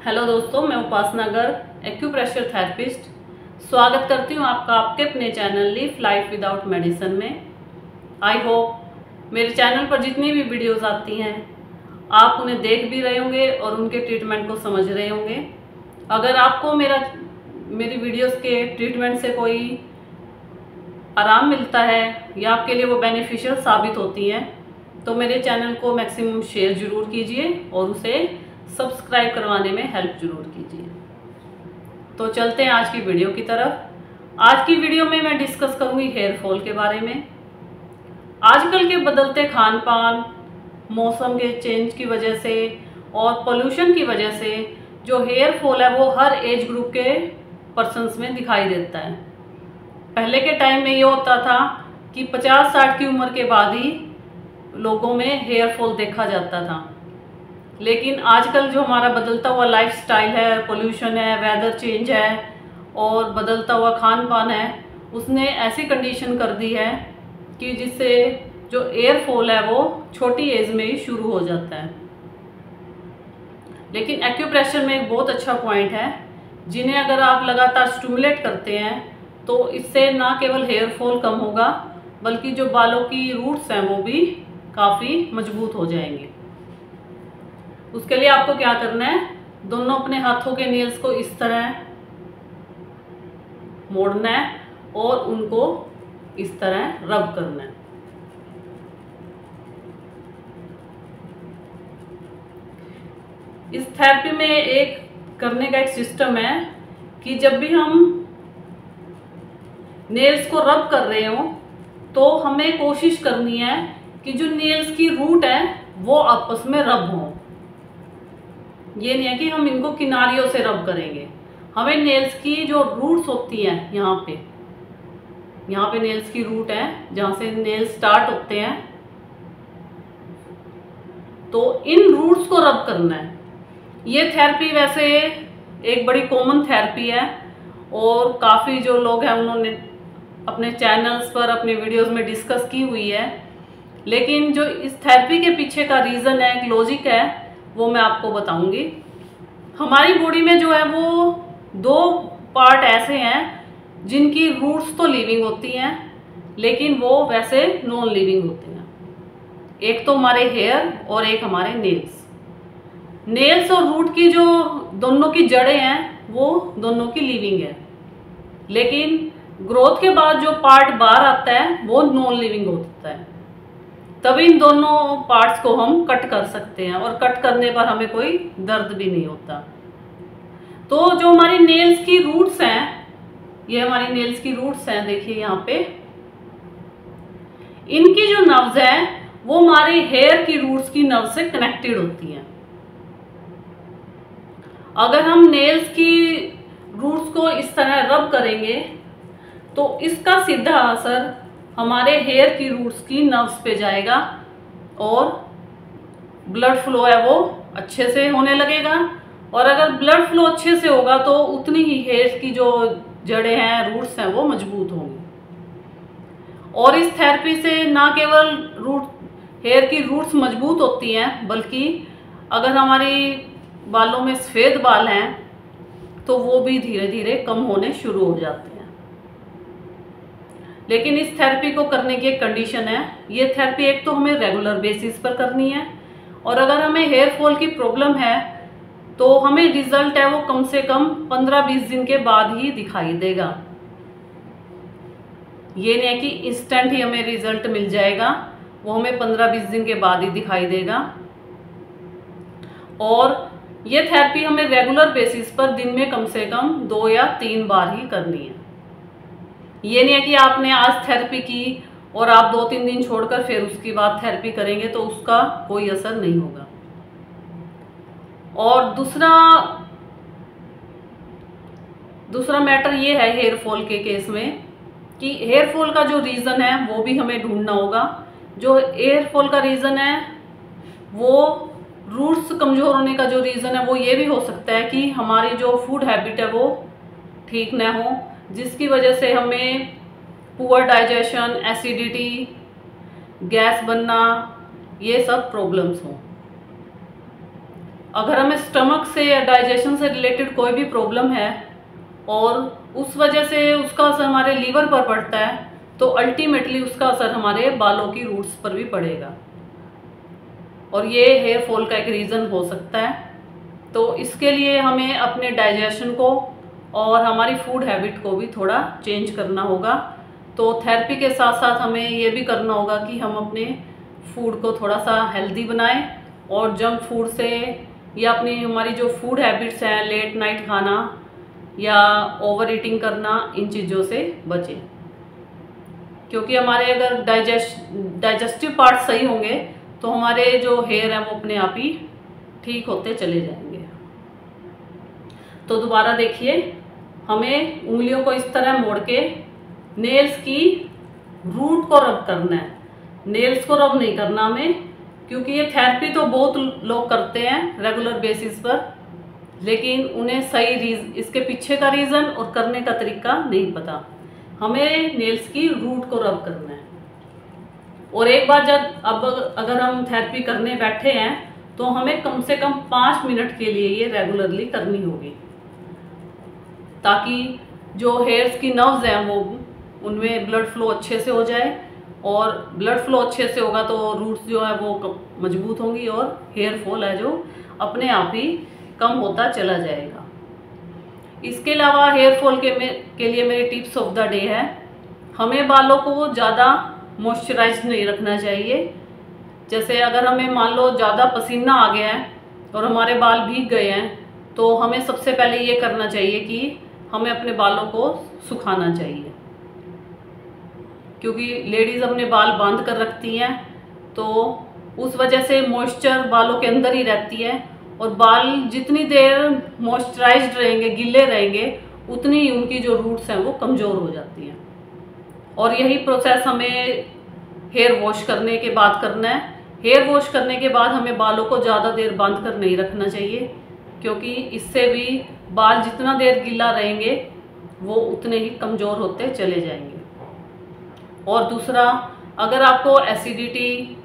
Hello दोस्तों, मैं उपासना Garg acupressure therapist स्वागत करती हूँ आपका आपके अपने channel Live Life Without Medicine में। आई होप मेरे चैनल पर जितनी भी वीडियोस आती हैं आप उन्हें देख भी रहे होंगे और उनके ट्रीटमेंट को समझ रहे होंगे। अगर आपको मेरी वीडियोस के ट्रीटमेंट से कोई आराम मिलता है या आपके लिए वो बेनिफिशियल साबित होती हैं तो मेरे चैनल को मैक्सिमम शेयर ज़रूर कीजिए और उसे सब्सक्राइब करवाने में हेल्प ज़रूर कीजिए। तो चलते हैं आज की वीडियो की तरफ। आज की वीडियो में मैं डिस्कस करूंगी हेयर फॉल के बारे में। आजकल के बदलते खान पान, मौसम के चेंज की वजह से और पोल्यूशन की वजह से जो हेयर फॉल है वो हर एज ग्रुप के पर्सन्स में दिखाई देता है। पहले के टाइम में ये होता था कि 50-60 की उम्र के बाद ही लोगों में हेयर फॉल देखा जाता था, लेकिन आजकल जो हमारा बदलता हुआ लाइफस्टाइल है, पोल्यूशन है, वेदर चेंज है और बदलता हुआ खान पान है, उसने ऐसी कंडीशन कर दी है कि जिससे जो एयर फॉल है वो छोटी एज में ही शुरू हो जाता है। लेकिन एक्यूप्रेशर में एक बहुत अच्छा पॉइंट है, जिन्हें अगर आप लगातार स्टिमुलेट करते हैं तो इससे ना केवल हेयर फॉल कम होगा बल्कि जो बालों की रूट्स हैं वो भी काफ़ी मजबूत हो जाएंगे। उसके लिए आपको क्या करना है, दोनों अपने हाथों के नेल्स को इस तरह मोड़ना है और उनको इस तरह रब करना है। इस थेरेपी में एक करने का एक सिस्टम है कि जब भी हम नेल्स को रब कर रहे हो तो हमें कोशिश करनी है कि जो नेल्स की रूट है वो आपस में रब हो। ये नहीं है कि हम इनको किनारियों से रब करेंगे। हमें नेल्स की जो रूट्स होती हैं, यहाँ पे नेल्स की रूट है जहाँ से नेल्स स्टार्ट होते हैं, तो इन रूट्स को रब करना है। ये थेरेपी वैसे एक बड़ी कॉमन थेरेपी है और काफ़ी जो लोग हैं उन्होंने अपने चैनल्स पर अपने वीडियोस में डिस्कस की हुई है। लेकिन जो इस थेरेपी के पीछे का रीज़न है, एक लॉजिक है, वो मैं आपको बताऊंगी। हमारी बॉडी में जो है वो दो पार्ट ऐसे हैं जिनकी रूट्स तो लिविंग होती हैं लेकिन वो वैसे नॉन लिविंग होते हैं। एक तो हमारे हेयर और एक हमारे नेल्स और रूट की जो दोनों की जड़ें हैं वो दोनों की लिविंग है, लेकिन ग्रोथ के बाद जो पार्ट बाहर आता है वो नॉन लिविंग होता है। तभी इन दोनों पार्ट्स को हम कट कर सकते हैं और कट करने पर हमें कोई दर्द भी नहीं होता। तो जो हमारी नेल्स की रूट्स हैं, ये हमारी नेल्स की रूट्स हैं, देखिए यहाँ पे इनकी जो नर्व्स हैं वो हमारी हेयर की रूट्स की नर्व से कनेक्टेड होती हैं। अगर हम नेल्स की रूट्स को इस तरह रब करेंगे तो इसका सीधा असर हमारे हेयर की रूट्स की नर्व्स पे जाएगा और ब्लड फ्लो है वो अच्छे से होने लगेगा। और अगर ब्लड फ्लो अच्छे से होगा तो उतनी ही हेयर की जो जड़ें हैं, रूट्स हैं, वो मजबूत होंगी। और इस थेरेपी से ना केवल हेयर की रूट्स मजबूत होती हैं बल्कि अगर हमारी बालों में सफ़ेद बाल हैं तो वो भी धीरे धीरे कम होने शुरू हो जाते हैं। लेकिन इस थेरेपी को करने की एक कंडीशन है। ये थेरेपी एक तो हमें रेगुलर बेसिस पर करनी है और अगर हमें हेयर फॉल की प्रॉब्लम है तो हमें रिजल्ट है वो कम से कम 15-20 दिन के बाद ही दिखाई देगा। ये नहीं है कि इंस्टेंट ही हमें रिजल्ट मिल जाएगा, वो हमें 15-20 दिन के बाद ही दिखाई देगा। और ये थेरेपी हमें रेगुलर बेसिस पर दिन में कम से कम 2 या 3 बार ही करनी है। ये नहीं है कि आपने आज थेरेपी की और आप 2-3 दिन छोड़कर फिर उसके बाद थेरेपी करेंगे तो उसका कोई असर नहीं होगा। और दूसरा मैटर ये है हेयर फॉल के केस में कि हेयर फॉल का जो रीज़न है वो भी हमें ढूंढना होगा। जो हेयर फॉल का रीज़न है वो रूट्स कमज़ोर होने का जो रीज़न है वो ये भी हो सकता है कि हमारी जो फूड हैबिट है वो ठीक ना हो, जिसकी वजह से हमें पुअर डाइजेशन, एसिडिटी, गैस बनना, ये सब प्रॉब्लम्स हों। अगर हमें स्टमक से या डाइजेशन से रिलेटेड कोई भी प्रॉब्लम है और उस वजह से उसका असर हमारे लीवर पर पड़ता है, तो अल्टीमेटली उसका असर हमारे बालों की रूट्स पर भी पड़ेगा और ये हेयर फॉल का एक रीज़न हो सकता है। तो इसके लिए हमें अपने डाइजेशन को और हमारी फूड हैबिट को भी थोड़ा चेंज करना होगा। तो थेरेपी के साथ साथ हमें ये भी करना होगा कि हम अपने फूड को थोड़ा सा हेल्दी बनाएं और जंक फूड से या अपनी हमारी जो फूड हैबिट्स हैं, लेट नाइट खाना या ओवर ईटिंग करना, इन चीज़ों से बचें। क्योंकि हमारे अगर डाइजेस्टिव पार्ट सही होंगे तो हमारे जो हेयर हैं वो अपने आप ही ठीक होते चले जाएंगे। तो दोबारा देखिए, हमें उंगलियों को इस तरह मोड़ के नेल्स की रूट को रब करना है। नेल्स को रब नहीं करना हमें, क्योंकि ये थेरेपी तो बहुत लोग करते हैं रेगुलर बेसिस पर, लेकिन उन्हें सही इसके पीछे का रीज़न और करने का तरीका नहीं पता। हमें नेल्स की रूट को रब करना है। और एक बार अगर हम थेरेपी करने बैठे हैं तो हमें कम से कम 5 मिनट के लिए ये रेगुलरली करनी होगी, ताकि जो हेयर्स की नर्व्स हैं वो उनमें ब्लड फ्लो अच्छे से हो जाए, और ब्लड फ्लो अच्छे से होगा तो रूट्स जो है वो मजबूत होंगी और हेयर फॉल है जो अपने आप ही कम होता चला जाएगा। इसके अलावा हेयर फॉल के लिए मेरी टिप्स ऑफ द डे है, हमें बालों को ज़्यादा मॉइस्चराइज नहीं रखना चाहिए। जैसे अगर हमें मान लो ज़्यादा पसीना आ गया है और हमारे बाल भीग गए हैं, तो हमें सबसे पहले ये करना चाहिए कि हमें अपने बालों को सुखाना चाहिए, क्योंकि लेडीज़ अपने बाल बांध कर रखती हैं तो उस वजह से मॉइस्चर बालों के अंदर ही रहती है, और बाल जितनी देर मॉइस्चराइज्ड रहेंगे, गीले रहेंगे, उतनी ही उनकी जो रूट्स हैं वो कमज़ोर हो जाती हैं। और यही प्रोसेस हमें हेयर वॉश करने के बाद करना है। हेयर वॉश करने के बाद हमें बालों को ज़्यादा देर बांध कर नहीं रखना चाहिए, क्योंकि इससे भी बाल जितना देर गीला रहेंगे वो उतने ही कमज़ोर होते चले जाएंगे। और दूसरा, अगर आपको एसिडिटी,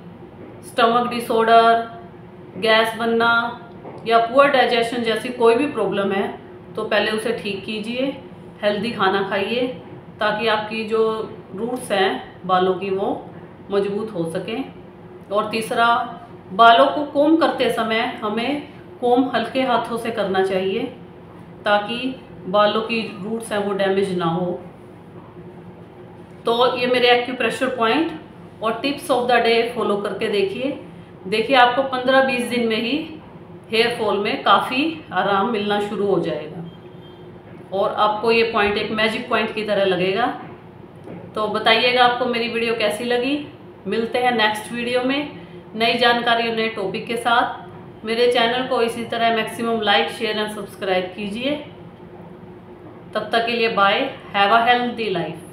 स्टमक डिसऑर्डर, गैस बनना या पुअर डाइजेशन जैसी कोई भी प्रॉब्लम है तो पहले उसे ठीक कीजिए, हेल्दी खाना खाइए, ताकि आपकी जो रूट्स हैं बालों की वो मजबूत हो सकें। और तीसरा, बालों को कोम करते समय हमें कोम हल्के हाथों से करना चाहिए, ताकि बालों की रूट्स हैं वो डैमेज ना हो। तो ये मेरे एक्यूप्रेशर पॉइंट और tips of the day follow करके देखिए आपको 15-20 दिन में ही हेयर फॉल में काफ़ी आराम मिलना शुरू हो जाएगा और आपको ये पॉइंट एक मैजिक पॉइंट की तरह लगेगा। तो बताइएगा आपको मेरी वीडियो कैसी लगी। मिलते हैं नेक्स्ट वीडियो में नई जानकारी और नए टॉपिक के साथ। मेरे चैनल को इसी तरह maximum like, share and subscribe कीजिए। तब तक के लिए bye. Have a healthy life.